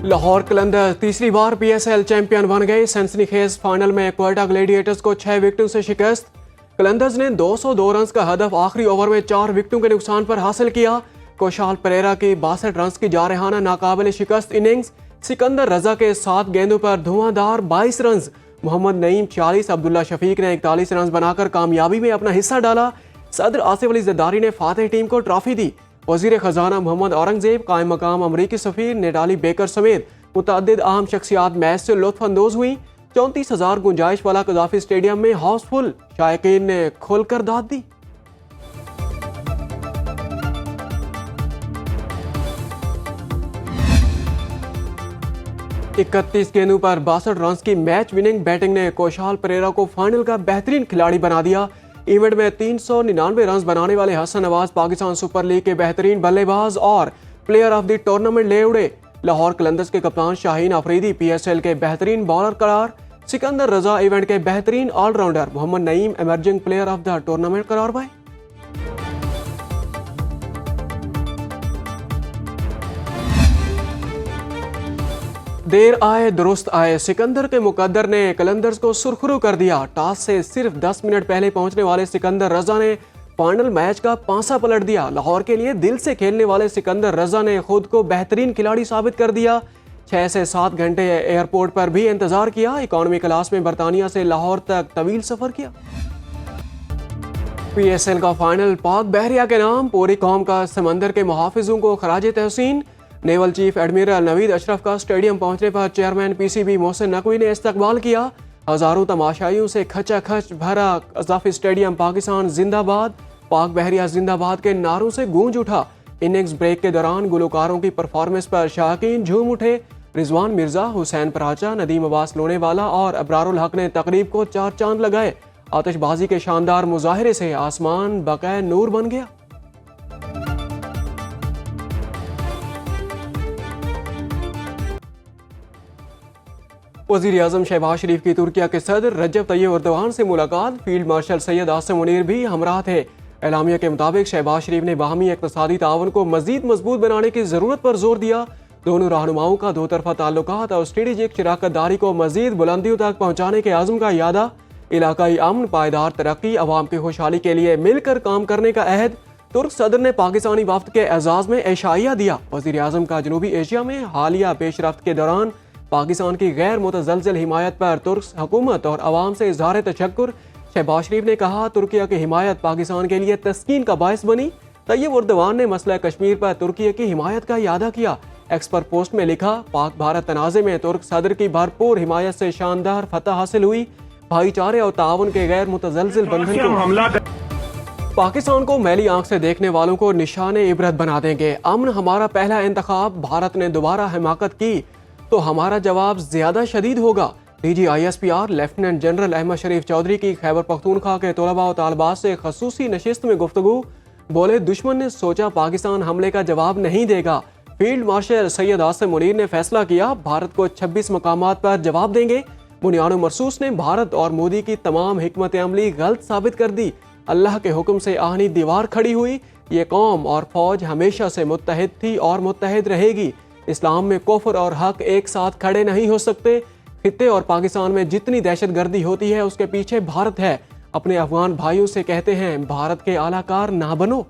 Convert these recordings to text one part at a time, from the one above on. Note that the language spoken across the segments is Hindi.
लाहौर कलंदर्स तीसरी बार PSL चैंपियन बन गए। सनसनीखेज फाइनल में क्वेटा ग्लेडिएटर्स को 6 विकेटों से शिकस्त। कलंदर्स ने 202 रन का हदफ आखिरी ओवर में 4 विकेटों के नुकसान पर हासिल किया। कोशाल परेरा की 62 रन की जारहाना नाकाबिल शिकस्त इनिंग्स। सिकंदर रजा के 7 गेंदों पर धुआंधार 22 रन। मोहम्मद नईम 40, अब्दुल्ला शफीक ने 41 रन बनाकर कामयाबी में अपना हिस्सा डाला। सदर आसिफ अली जरदारी ने फातेह टीम को ट्रॉफी दी। वजीर खजाना मोहम्मद औरंगजेब, कायम मकाम अमरीकी सफीर नेडाली बेकर समेत मुतअद्दिद अहम शख्सियात मैच से लुत्फानंदोज हुई। 34,000 गुंजाइश वाला कदाफी स्टेडियम में हाउसफुल, शायकीन ने खुलकर दाद दी। इकतीस गेंदों पर 62 रन की मैच विनिंग बैटिंग ने कोशाल परेरा को फाइनल का बेहतरीन खिलाड़ी बना दिया। इवेंट में 399 रन बनाने वाले हसन नवाज पाकिस्तान सुपर लीग के बेहतरीन बल्लेबाज और प्लेयर ऑफ द टूर्नामेंट ले उड़े। लाहौर कलंदर्स के कप्तान शाहीन अफरीदी PSL के बेहतरीन बॉलर करार। सिकंदर रजा इवेंट के बेहतरीन allrounder. Mohammad Naeem emerging player of the tournament करार पाए। देर आए दुरुस्त आए, सिकंदर के मुकद्दर ने कलंदर्स को सुरखरू कर दिया। टॉस से सिर्फ 10 मिनट पहले पहुंचने वाले सिकंदर रजा ने फाइनल मैच का पांसा पलट दिया। लाहौर के लिए दिल से खेलने वाले सिकंदर रजा ने खुद को बेहतरीन खिलाड़ी साबित कर दिया। 6 से 7 घंटे एयरपोर्ट पर भी इंतजार किया। इकॉनमी क्लास में बरतानिया से लाहौर तक तवील सफर किया। PSL का फाइनल पाक बहरिया के नाम, पूरी कौम का समंदर के मुहाफिजों को खराज तहसीन। Naval chief admiral Naveed Ashraf का स्टेडियम पहुंचने पर चेयरमैन PCB मोहसिन नकवी ने इस्तकबाल किया। हजारों तमाशाइयों से खचाखच भरा कज़ाफी स्टेडियम पाकिस्तान जिंदाबाद, पाक बहरिया जिंदाबाद के नारों से गूंज उठा। इनिंग्स ब्रेक के दौरान गुलकारों की परफॉर्मेंस पर शायकीन झूम उठे। रिजवान मिर्जा, हुसैन पराचा, नदीम अब्बास लोनेवाला और अबरारुल हक ने तकरीब को 4 चांद लगाए। आतिशबाजी के शानदार मुजाहिरे से आसमान बकाए नूर बन गया। वज़ीर आज़म शहबाज शरीफ की तुर्किया के सदर रजब तैयब एर्दोगान से मुलाकात। फील्ड मार्शल सैयद आसिम मुनीर भी हमराह थे। एलामिया के मुताबिक शहबाज शरीफ ने बाहमी इक़्तिसादी ताउन को मज़ीद मजबूत बनाने की ज़रूरत पर जोर दिया। दोनों रहनुमाओं का दो तरफा ताल्लुकात और स्ट्रेटेजिक शराकत दारी को मज़ीद बुलंदियों तक पहुँचाने के आज़म का यादा। इलाकाई अमन, पायदार तरक्की, अवाम की खुशहाली के लिए मिलकर काम करने का अहद। तुर्क सदर ने पाकिस्तानी वफ्द के एजाज़ में एशाइया दिया। वज़ीर आज़म का जनूबी एशिया में हालिया पेशरफ्त के दौरान पाकिस्तान की गैर मुतज़लज़ल हिमायत पर तुर्क हुकूमत और अवाम से इज़हार तशक्कुर। शहबाज शरीफ ने कहा, तुर्किया की हिमायत पाकिस्तान के लिए तस्कीन का बायस बनी। तैयब एर्दोगान ने मसला कश्मीर पर तुर्किया की हिमायत का यादा किया। एक्स पर पोस्ट में लिखा, पाक भारत तनाज़े में तुर्क सदर की भरपूर हिमायत से शानदार फतह हासिल हुई। भाईचारे और ताउन के गैर मुतज़लज़ल बंधन को पाकिस्तान को मैली आंख से देखने वालों को निशाने इबरत बना देंगे। अमन हमारा पहला इंतखाब, भारत ने दोबारा हिमाकत की तो हमारा जवाब ज्यादा शदीद होगा। DG ISPR lieutenant general Ahmed Sharif Chaudhry की खैबर पख्तूनख्वा के तलबा और तालबात से खसूसी नशिस्त में गुफ्तगू। बोले, दुश्मन ने सोचा पाकिस्तान हमले का जवाब नहीं देगा। फील्ड मार्शल सैयद आसिम मुनीर ने फैसला किया, भारत को 26 मकामात पर जवाब देंगे। बुनियानो मरसूस ने भारत और मोदी की तमाम हिकमत अमली गलत साबित कर दी। अल्लाह के हुक्म से आहनी दीवार खड़ी हुई। ये कौम और फौज हमेशा से मुत्तहिद थी और मुत्तहिद रहेगी। इस्लाम में कुफ्र और हक एक साथ खड़े नहीं हो सकते। खित्ते और पाकिस्तान में जितनी दहशतगर्दी होती है उसके पीछे भारत है। अपने अफगान भाइयों से कहते हैं, भारत के आलाकार ना बनो।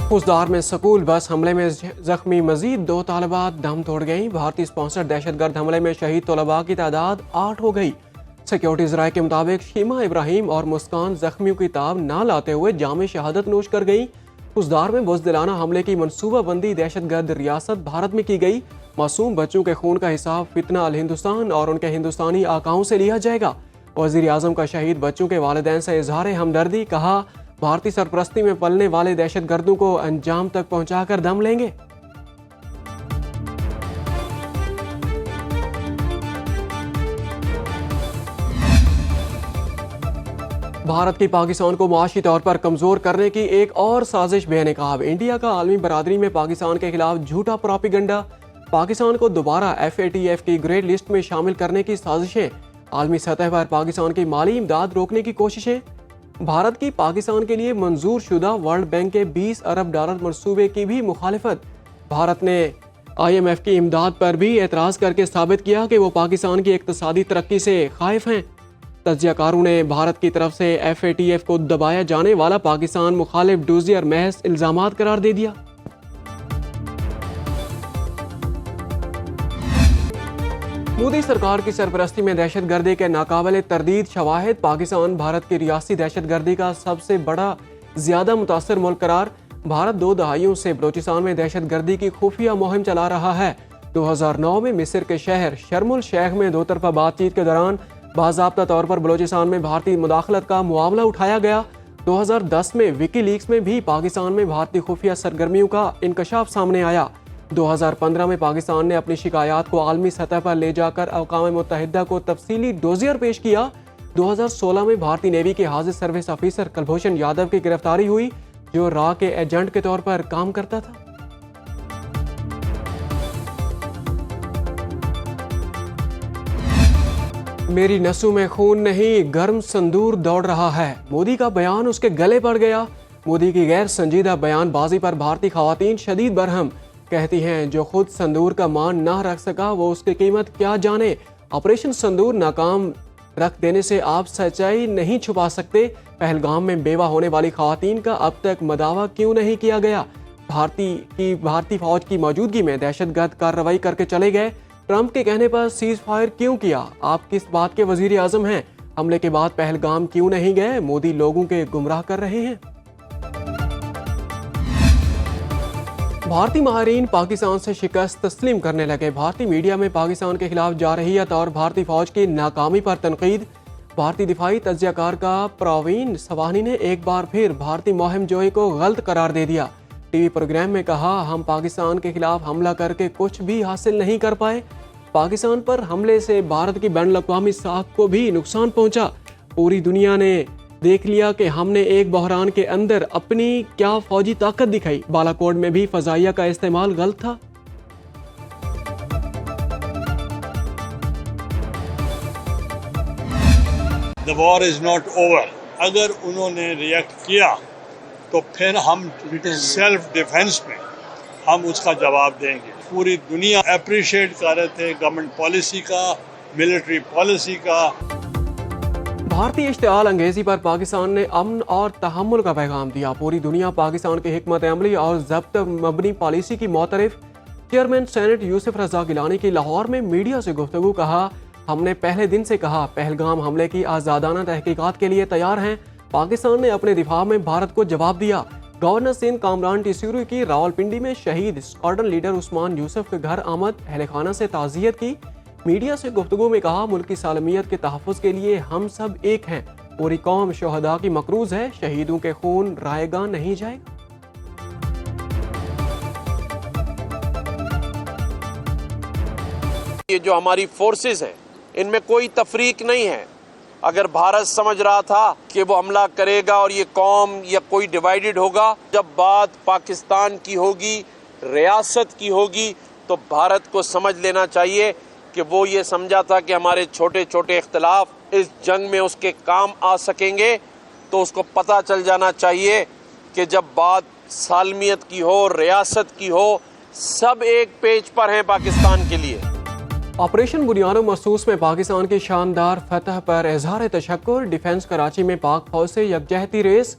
फुसदार में स्कूल बस हमले में जख्मी मजीद 2 तालिबात दम तोड़ गईं। भारतीय स्पॉन्सर दहशतगर्द हमले में शहीद तलबा की तादाद 8 हो गई। सिक्योरिटीज राय के मुताबिक शीमा इब्राहिम और मुस्कान जख्मियों की ताब ना लाते हुए जामे शहादत नोश कर गई। फुसदार में बुज़दिलाना हमले की मनसूबाबंदी दहशतगर्द रियासत भारत में की गई। मासूम बच्चों के खून का हिसाब फितना अल हिंदुस्तान और उनके हिंदुस्तानी आकाओं से लिया जाएगा। वज़ीर आज़म का शहीद बच्चों के वालिदैन से इजहार हमदर्दी। कहा, भारतीय सरपरस्ती में पलने वाले दहशतगर्दों को अंजाम तक पहुंचाकर दम लेंगे। भारत की पाकिस्तान को मुआशी तौर पर कमजोर करने की एक और साजिश बेनकाब। इंडिया का आलमी बरादरी में पाकिस्तान के खिलाफ झूठा प्रोपेगेंडा। पाकिस्तान को दोबारा FATF की ग्रे लिस्ट में शामिल करने की साजिशें। आलमी सतह पर पाकिस्तान की माली इमदाद रोकने की कोशिशें। भारत की पाकिस्तान के लिए मंजूर शुदा वर्ल्ड बैंक के 20 अरब डॉलर मंसूबे की भी मुखालिफत। भारत ने IMF की इमदाद पर भी एतराज़ करके साबित किया कि वो पाकिस्तान की इक्तिसादी तरक्की से खाइफ हैं। तज्जियाकारों ने भारत की तरफ से FATF को दबाया जाने वाला पाकिस्तान मुखालिफ डोजियर महज इल्ज़ामात करार दे दिया। मोदी सरकार की सरपरस्ती में दहशतगर्दी के नाकाबिले तरदीद शवाहिद। पाकिस्तान भारत की रियासी दहशतगर्दी का सबसे बड़ा ज्यादा मुतासर मुल्क करार। भारत 2 दहाइयों से बलूचिस्तान में दहशतगर्दी की खुफिया मुहिम चला रहा है। 2009 में मिस्र के शहर शर्मुल शेख में 2 तरफा बातचीत के दौरान बाज़ाब्ता तौर पर बलूचिस्तान में भारतीय मुदाखलत का मामला उठाया गया। 2010 में विकीलीक्स में भी पाकिस्तान में भारतीय खुफिया सरगर्मियों का इंकशाफ सामने आया। 2015 में पाकिस्तान ने अपनी शिकायत को आलमी सतह पर ले जाकर अक़वाम मुत्तहिदा को तफसीली डोजियर पेश किया। 2016 में भारतीय नेवी के हाजिर सर्विस ऑफिसर कुलभूषण यादव की गिरफ्तारी हुई, जो रॉ के एजेंट के तौर पर काम करता था। मेरी नसों में खून नहीं, गर्म संदूर दौड़ रहा है। मोदी का बयान उसके गले पड़ गया। मोदी की गैर संजीदा बयानबाजी पर भारतीय खवातीन शदीद बरहम। कहती हैं जो खुद संदूर का मान ना रख सका वो उसकी कीमत क्या जाने। ऑपरेशन संदूर नाकाम रख देने से आप सच्चाई नहीं छुपा सकते। पहलगाम में बेवा होने वाली खवातीन का अब तक मदावा क्यों नहीं किया गया। भारतीय फौज की मौजूदगी में दहशतगर्द कार्रवाई करके चले गए। ट्रंप के कहने पर सीज फायर क्यों किया। आप किस बात के वजीर आजम हैं। हमले के बाद पहलगाम क्यों नहीं गए। मोदी लोगों के गुमराह कर रहे हैं। भारतीय माहरीन पाकिस्तान से शिकस्त तस्लीम करने लगे। भारतीय मीडिया में पाकिस्तान के खिलाफ जारहियत और भारतीय फौज की नाकामी पर तनकीद। भारतीय दिफाई तज्जियाकार का प्रवीण सवानी ने एक बार फिर भारतीय मुहिम जोई को गलत करार दे दिया। टीवी प्रोग्राम में कहा, हम पाकिस्तान के खिलाफ हमला करके कुछ भी हासिल नहीं कर पाए। पाकिस्तान पर हमले से भारत की बैनुल-अक़वामी साख को भी नुकसान पहुंचा। पूरी दुनिया ने देख लिया कि हमने एक बहरान के अंदर अपनी क्या फौजी ताकत दिखाई। बालाकोट में भी फजाइया का इस्तेमाल गलत था। The war is not over. अगर उन्होंने रिएक्ट किया तो फिर हम सेल्फ डिफेंस में हम उसका जवाब देंगे। पूरी दुनिया अप्रिशिएट कर रहे थे गवर्नमेंट पॉलिसी का, मिलिट्री पॉलिसी का। भारतीय इश्तिआल अंगेजी पर पाकिस्तान ने अमन और तहम्मुल का पैगाम दिया। पूरी दुनिया पाकिस्तान की हिकमत अमली और ज़ब्त मबनी पॉलिसी की मोतरफ। चेयरमैन सेनेट यूसुफ रज़ा गिलानी की लाहौर में मीडिया से गुफ्तगू। कहा, हमने पहले दिन से कहा पहलगाम हमले की आज़ादाना तहकीकात के लिए तैयार हैं। पाकिस्तान ने अपने दिफा में भारत को जवाब दिया। गवर्नर सिंध कामरान टिसूरी की रावलपिंडी में शहीद स्क्वाड्रन लीडर उस्मान यूसुफ के घर आमद। अहले खाना से ताज़ियत की। मीडिया से गुफ्तगू में कहा, मुल्क की सालमियत के तहफ़्फ़ुज़ के लिए हम सब एक हैं। पूरी कौम शोहदा की मकरूज़ है। शहीदों के खून रायगा नहीं जाएगा। ये जो हमारी फोर्सेस हैं इनमें कोई तफरीक नहीं है। अगर भारत समझ रहा था कि वो हमला करेगा और ये कौम या कोई डिवाइडेड होगा, जब बात पाकिस्तान की होगी, रियासत की होगी, तो भारत को समझ लेना चाहिए कि वो ये समझा था कि हमारे छोटे छोटे इख्तिलाफ इस जंग में उसके काम आ सकेंगे। तो उसको पता चल जाना चाहिए कि जब बात सालमियत की हो, रियासत की हो, सब एक पेज पर हैं पाकिस्तान के लिए। ऑपरेशन बुनियादो महसूस में पाकिस्तान की शानदार फतह पर इजहार तशक्कुर। डिफेंस कराची में पाक फौज से यकजहती रेस।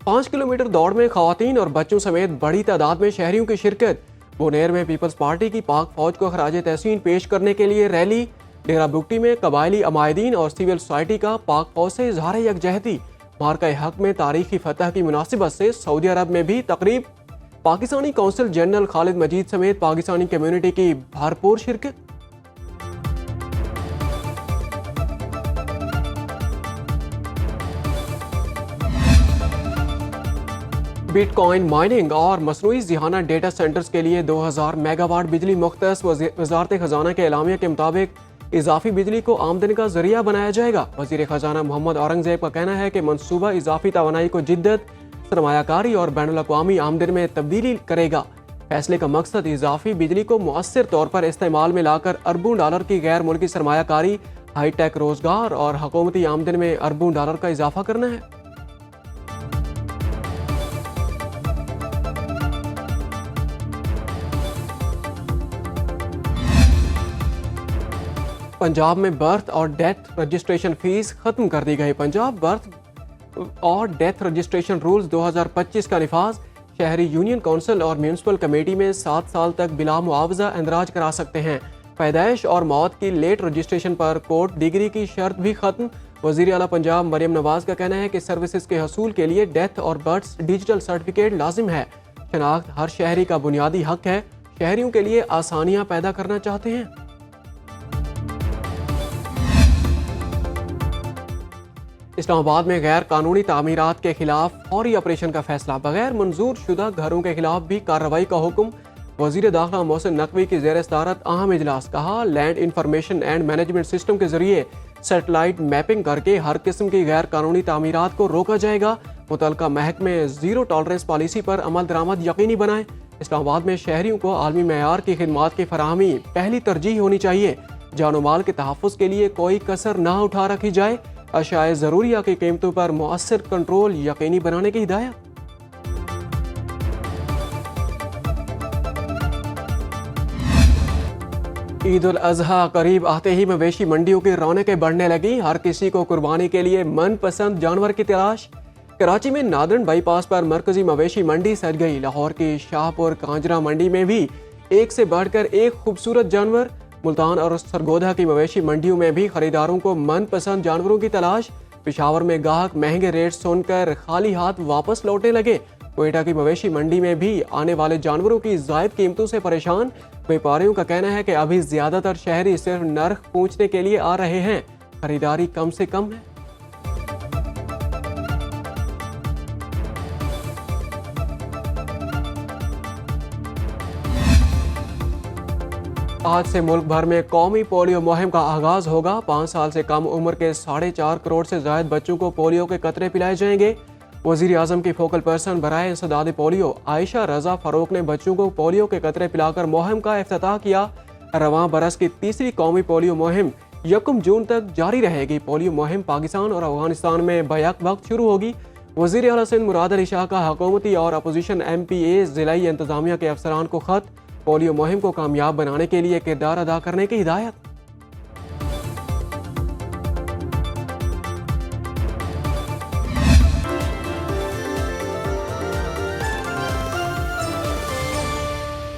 5 किलोमीटर दौड़ में खवातीन और बच्चों समेत बड़ी तादाद में शहरियों की शिरकत। बोनेर में पीपल्स पार्टी की पाक फौज को खराज तहसीन पेश करने के लिए रैली। डेरा बुगटी में कबायली अमायदीन और सिविल सोसाइटी का पाक फौज से इजहार यकजहती। मार्का हक में तारीखी फतह की मुनासिबत से सऊदी अरब में भी तकरीब। पाकिस्तानी कौंसल जनरल खालिद मजीद समेत पाकिस्तानी कम्युनिटी की भरपूर शिरकत। बिटकॉइन माइनिंग और मसनूई ज़िहाना डेटा सेंटर्स के लिए 2000 मेगावाट बिजली मुख्तस। वज़ारत ख़जाना के एलामिया के मुताबिक इजाफी बिजली को आमदनी का जरिया बनाया जाएगा। वज़ीर ख़जाना मोहम्मद औरंगज़ेब का कहना है कि मनसूबा इजाफी तवानाई को जिद्दत, सरमायाकारी और बैनुल-अक़वामी आमदनी में तब्दीली करेगा। फैसले का मकसद इजाफी बिजली को मुअस्सर तौर पर इस्तेमाल में लाकर अरबों डॉलर की गैर मुल्की सरमायाकारी, हाईटेक रोजगार और हुकूमती आमदनी में अरबों डॉलर का इजाफा करना है। पंजाब में बर्थ और डेथ रजिस्ट्रेशन फीस खत्म कर दी गई। पंजाब बर्थ और डेथ रजिस्ट्रेशन रूल्स 2025 का निफाज। शहरी यूनियन काउंसिल और म्यूनसिपल कमेटी में 7 साल तक बिला मुआवजा इंदराज करा सकते हैं। पैदाइश और मौत की लेट रजिस्ट्रेशन पर कोर्ट डिग्री की शर्त भी खत्म। वज़ीर आला पंजाब मरियम नवाज का कहना है कि सर्विसेज के हसूल के लिए डेथ और बर्थ डिजिटल सर्टिफिकेट लाजिम है। शनाख्त हर शहरी का बुनियादी हक है। शहरियों के लिए आसानियां पैदा करना चाहते हैं। इस्लामाबाद में गैर कानूनी तामीरात के खिलाफ फौरी ऑपरेशन का फैसला। बगैर मंजूर शुदा घरों के खिलाफ भी कार्रवाई का हुक्म। वज़ीर दाखिला मोहसिन नकवी की ज़ेर सदारत अहम इजलास। कहा, land information and management system के जरिए सैटेलाइट मैपिंग करके हर किस्म की गैर कानूनी तामीरात को रोका जाएगा। मुतलका महकमे ज़ीरो टॉलरेंस पॉलिसी पर अमल दरामद यकीनी बनाएं। इस्लामाबाद में शहरियों को आलमी मेयार की खिदमात की फराहमी पहली तरजीह होनी चाहिए। जानो माल के तहफ़्फ़ुज़ के लिए कोई कसर ना उठा रखी जाए। अशाए ज़रूरिया की कीमतों पर मुअस्सर कंट्रोल यकीनी बनाने की हिदायत। ईद उल अज़हा करीब आते ही मवेशी मंडियों की रौनकें बढ़ने लगी। हर किसी को कुर्बानी के लिए मनपसंद जानवर की तलाश। कराची में नादरन बाईपास पर मरकजी मवेशी मंडी सज गई। लाहौर की शाहपुर कांजरा मंडी में भी एक से बढ़कर एक खूबसूरत जानवर। मुल्तान और सरगोधा की मवेशी मंडियों में भी खरीदारों को मनपसंद जानवरों की तलाश। पेशावर में गाहक महंगे रेट सुनकर खाली हाथ वापस लौटने लगे। कोयटा की मवेशी मंडी में भी आने वाले जानवरों की जायद कीमतों से परेशान। व्यापारियों का कहना है कि अभी ज्यादातर शहरी सिर्फ नर्ख पूछने के लिए आ रहे हैं। खरीदारी कम से कम है। आज से मुल्क भर में कौमी पोलियो मुहिम का आगाज होगा। 5 साल से कम उम्र के 4.5 करोड़ से ज्यादा बच्चों को पोलियो के कतरे पिलाए जाएंगे। वज़ीर आज़म की फोकल पर्सन बराए इंसदाद पोलियो आयशा रजा फारूक ने बच्चों को पोलियो के कतरे पिलाकर मुहिम का इफ्तिताह किया। रवां बरस की तीसरी कौमी पोलियो मुहिम 1 जून तक जारी रहेगी। पोलियो मुहिम पाकिस्तान और अफगानिस्तान में बैक वक्त शुरू होगी। वज़ीर आला सिंध मुराद अली शाह का हुकूमती और अपोजिशन MPA ज़िलाई इंतज़ामिया के अफसरान को खत। पोलियो मुहिम को कामयाब बनाने के लिए किरदार अदा करने की हिदायत।